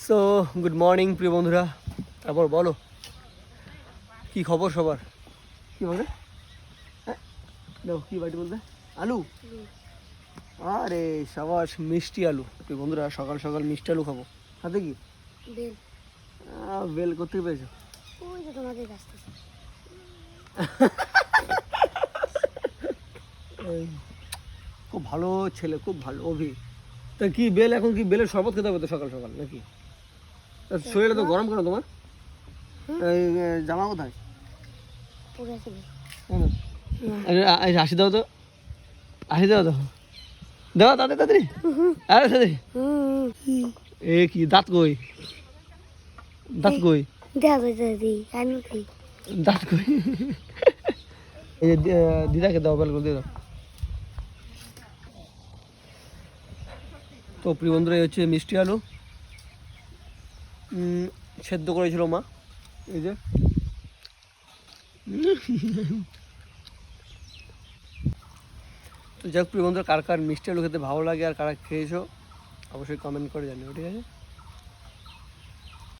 So good morning প্রিয় বন্ধুরা, তারপর বলো কি খবর সবার? কি বলে হ্যাঁ দেখো কি বাটি বলতে আলু, আরে সাবাস মিষ্টি আলু। প্রিয় বন্ধুরা সকাল সকাল মিষ্টি আলু খাবো, সাথে কি বেল। বেল কোথেকে পেয়েছো? ওই যে তোমাদের রাস্তা। খুব ভালো ছেলে, খুব ভালো অভি। তা কি বেল, এখন কি বেলের শরবত খেতে হবে তো সকাল সকাল নাকি? তা শরীরটা তো গরম কেন তোমার? এই জামা কোথায়? পড়ে আছে। হাসি দাও তো, হাসি দাও তো, দাও তাড়াতাড়ি তাড়াতাড়ি, আরে তাড়াতাড়ি। এ কি দাঁত কই, দাঁত কই, দাঁত কই? এই যে দিদাকে দাও, বেল করে দিয়ে দাও। তো প্রিয় বন্ধুরা এই হচ্ছে মিষ্টি আলু, সেদ্ধ করেছিল মা, এই যে। তো যাই হোক প্রিয় বন্ধুরা, কার কার মিষ্টি আলু খেতে ভালো লাগে আর কারা খেয়েছো অবশ্যই কমেন্ট করে জানিও, ঠিক আছে।